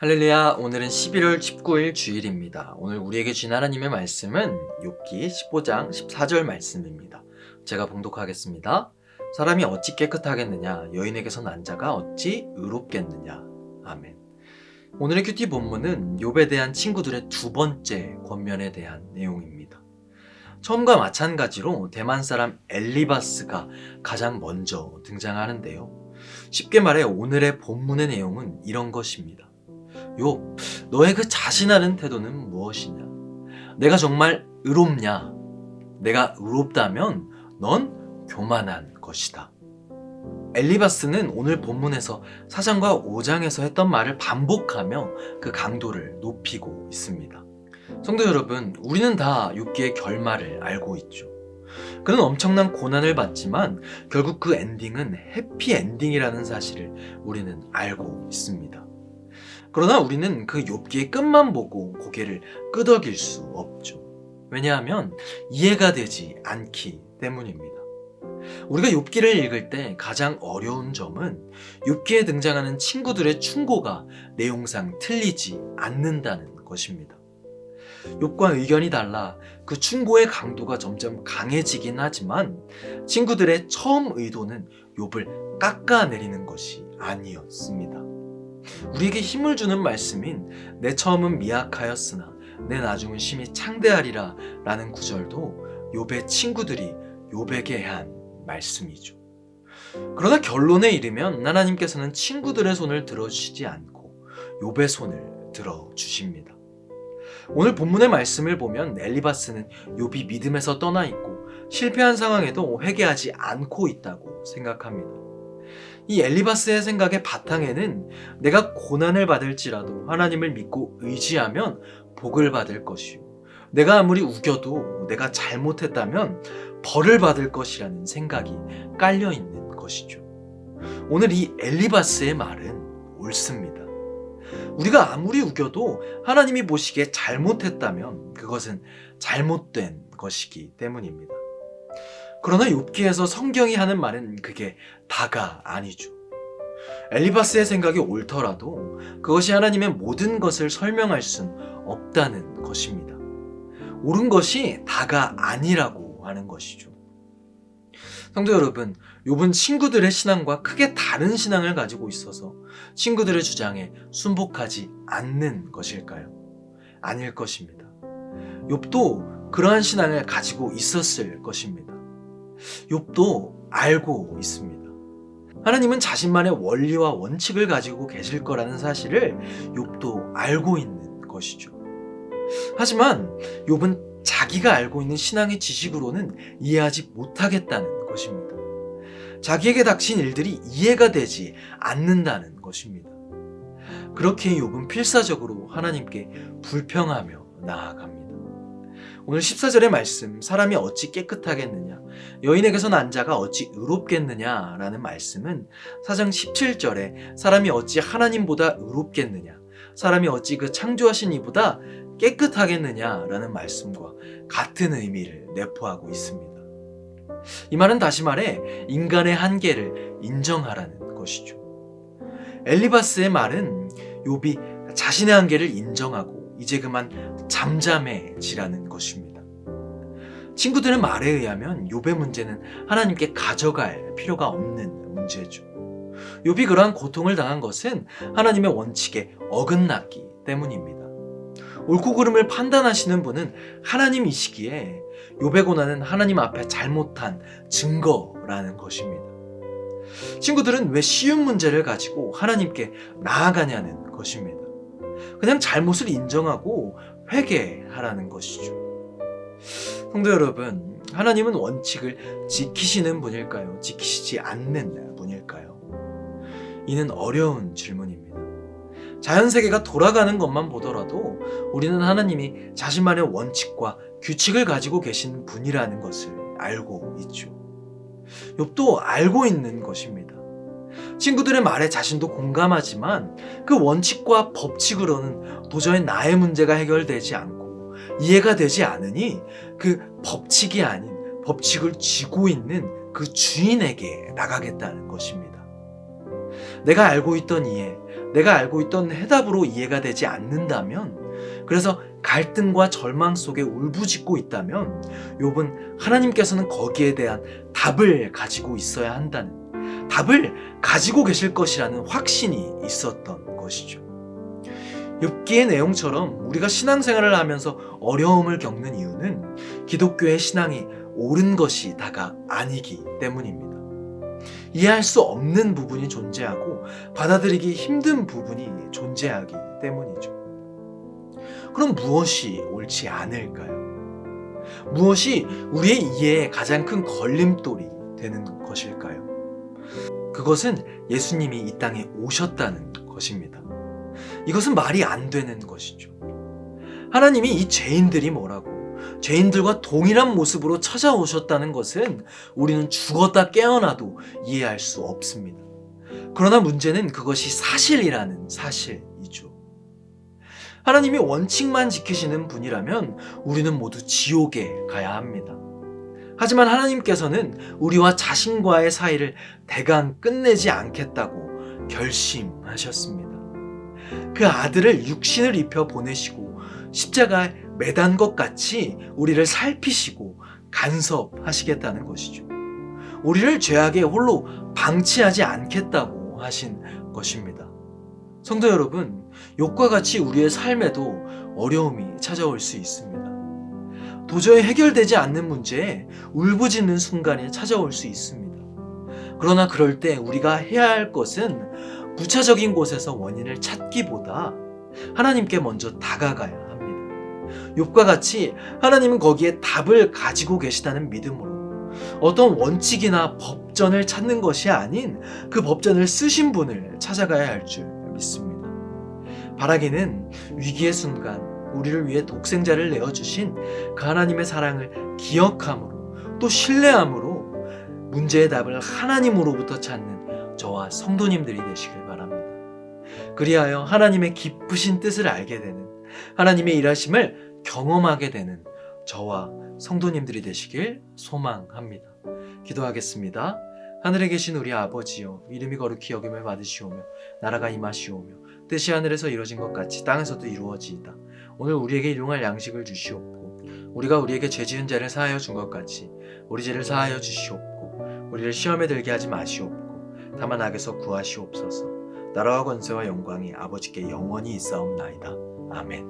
할렐루야. 오늘은 11월 19일 주일입니다. 오늘 우리에게 주신 하나님의 말씀은 욥기 15장 14절 말씀입니다. 제가 봉독하겠습니다. 사람이 어찌 깨끗하겠느냐? 여인에게서 난 자가 어찌 의롭겠느냐? 아멘. 오늘의 큐티 본문은 욥에 대한 친구들의 두 번째 권면에 대한 내용입니다. 처음과 마찬가지로 대만 사람 엘리바스가 가장 먼저 등장하는데요. 쉽게 말해 오늘의 본문의 내용은 이런 것입니다. 욥, 너의 그 자신하는 태도는 무엇이냐? 내가 정말 의롭냐? 내가 의롭다면 넌 교만한 것이다. 엘리바스는 오늘 본문에서 4장과 5장에서 했던 말을 반복하며 그 강도를 높이고 있습니다. 성도 여러분, 우리는 다 욥기의 결말을 알고 있죠. 그는 엄청난 고난을 받지만 결국 그 엔딩은 해피 엔딩이라는 사실을 우리는 알고 있습니다. 그러나 우리는 그 욥기의 끝만 보고 고개를 끄덕일 수 없죠. 왜냐하면 이해가 되지 않기 때문입니다. 우리가 욥기를 읽을 때 가장 어려운 점은 욥기에 등장하는 친구들의 충고가 내용상 틀리지 않는다는 것입니다. 욥과 의견이 달라 그 충고의 강도가 점점 강해지긴 하지만 친구들의 처음 의도는 욥을 깎아내리는 것이 아니었습니다. 우리에게 힘을 주는 말씀인 내 처음은 미약하였으나 내 나중은 심히 창대하리라 라는 구절도 욥의 친구들이 욥에게 한 말씀이죠. 그러나 결론에 이르면 하나님께서는 친구들의 손을 들어주시지 않고 욥의 손을 들어주십니다. 오늘 본문의 말씀을 보면 엘리바스는 욥이 믿음에서 떠나 있고 실패한 상황에도 회개하지 않고 있다고 생각합니다. 이 엘리바스의 생각의 바탕에는 내가 고난을 받을지라도 하나님을 믿고 의지하면 복을 받을 것이요, 내가 아무리 우겨도 내가 잘못했다면 벌을 받을 것이라는 생각이 깔려있는 것이죠. 오늘 이 엘리바스의 말은 옳습니다. 우리가 아무리 우겨도 하나님이 보시기에 잘못했다면 그것은 잘못된 것이기 때문입니다. 그러나 욥기에서 성경이 하는 말은 그게 다가 아니죠. 엘리바스의 생각이 옳더라도 그것이 하나님의 모든 것을 설명할 순 없다는 것입니다. 옳은 것이 다가 아니라고 하는 것이죠. 성도 여러분, 욥은 친구들의 신앙과 크게 다른 신앙을 가지고 있어서 친구들의 주장에 순복하지 않는 것일까요? 아닐 것입니다. 욥도 그러한 신앙을 가지고 있었을 것입니다. 욥도 알고 있습니다. 하나님은 자신만의 원리와 원칙을 가지고 계실 거라는 사실을 욥도 알고 있는 것이죠. 하지만 욥은 자기가 알고 있는 신앙의 지식으로는 이해하지 못하겠다는 것입니다. 자기에게 닥친 일들이 이해가 되지 않는다는 것입니다. 그렇게 욥은 필사적으로 하나님께 불평하며 나아갑니다. 오늘 14절의 말씀, 사람이 어찌 깨끗하겠느냐, 여인에게서 난 자가 어찌 의롭겠느냐 라는 말씀은 4장 17절에 사람이 어찌 하나님보다 의롭겠느냐, 사람이 어찌 그 창조하신 이보다 깨끗하겠느냐 라는 말씀과 같은 의미를 내포하고 있습니다. 이 말은 다시 말해 인간의 한계를 인정하라는 것이죠. 엘리바스의 말은 욥이 자신의 한계를 인정하고 이제 그만 잠잠해지라는 것입니다. 친구들의 말에 의하면 욥의 문제는 하나님께 가져갈 필요가 없는 문제죠. 욥이 그러한 고통을 당한 것은 하나님의 원칙에 어긋났기 때문입니다. 옳고 그름을 판단하시는 분은 하나님이시기에 욥의 고난은 하나님 앞에 잘못한 증거라는 것입니다. 친구들은 왜 쉬운 문제를 가지고 하나님께 나아가냐는 것입니다. 그냥 잘못을 인정하고 회개하라는 것이죠. 성도 여러분, 하나님은 원칙을 지키시는 분일까요? 지키시지 않는 분일까요? 이는 어려운 질문입니다. 자연세계가 돌아가는 것만 보더라도 우리는 하나님이 자신만의 원칙과 규칙을 가지고 계신 분이라는 것을 알고 있죠. 욥도 알고 있는 것입니다. 친구들의 말에 자신도 공감하지만 그 원칙과 법칙으로는 도저히 나의 문제가 해결되지 않고 이해가 되지 않으니 그 법칙이 아닌 법칙을 쥐고 있는 그 주인에게 나가겠다는 것입니다. 내가 알고 있던 이해, 내가 알고 있던 해답으로 이해가 되지 않는다면, 그래서 갈등과 절망 속에 울부짖고 있다면 욥은 하나님께서는 거기에 대한 답을 가지고 있어야 한다는, 답을 가지고 계실 것이라는 확신이 있었던 것이죠. 욥기의 내용처럼 우리가 신앙생활을 하면서 어려움을 겪는 이유는 기독교의 신앙이 옳은 것이 다가 아니기 때문입니다. 이해할 수 없는 부분이 존재하고 받아들이기 힘든 부분이 존재하기 때문이죠. 그럼 무엇이 옳지 않을까요? 무엇이 우리의 이해에 가장 큰 걸림돌이 되는 것일까요? 그것은 예수님이 이 땅에 오셨다는 것입니다. 이것은 말이 안 되는 것이죠. 하나님이 이 죄인들이 뭐라고, 죄인들과 동일한 모습으로 찾아오셨다는 것은 우리는 죽었다 깨어나도 이해할 수 없습니다. 그러나 문제는 그것이 사실이라는 사실이죠. 하나님이 원칙만 지키시는 분이라면 우리는 모두 지옥에 가야 합니다. 하지만 하나님께서는 우리와 자신과의 사이를 대강 끝내지 않겠다고 결심하셨습니다. 그 아들을 육신을 입혀 보내시고 십자가에 매단 것 같이 우리를 살피시고 간섭하시겠다는 것이죠. 우리를 죄악에 홀로 방치하지 않겠다고 하신 것입니다. 성도 여러분, 욥과 같이 우리의 삶에도 어려움이 찾아올 수 있습니다. 도저히 해결되지 않는 문제에 울부짖는 순간이 찾아올 수 있습니다. 그러나 그럴 때 우리가 해야 할 것은 부차적인 곳에서 원인을 찾기보다 하나님께 먼저 다가가야 합니다. 욥과 같이 하나님은 거기에 답을 가지고 계시다는 믿음으로 어떤 원칙이나 법전을 찾는 것이 아닌 그 법전을 쓰신 분을 찾아가야 할 줄 믿습니다. 바라기는 위기의 순간 우리를 위해 독생자를 내어주신 그 하나님의 사랑을 기억함으로, 또 신뢰함으로 문제의 답을 하나님으로부터 찾는 저와 성도님들이 되시길 바랍니다. 그리하여 하나님의 깊으신 뜻을 알게 되는, 하나님의 일하심을 경험하게 되는 저와 성도님들이 되시길 소망합니다. 기도하겠습니다. 하늘에 계신 우리 아버지여, 이름이 거룩히 여김을 받으시오며 나라가 임하시오며 뜻이 하늘에서 이루어진 것 같이 땅에서도 이루어지이다. 오늘 우리에게 일용할 양식을 주시옵고, 우리가 우리에게 죄 지은 자를 사하여 준 것 같이 우리 죄를 사하여 주시옵고, 우리를 시험에 들게 하지 마시옵고 다만 악에서 구하시옵소서. 나라와 권세와 영광이 아버지께 영원히 있사옵나이다. 아멘.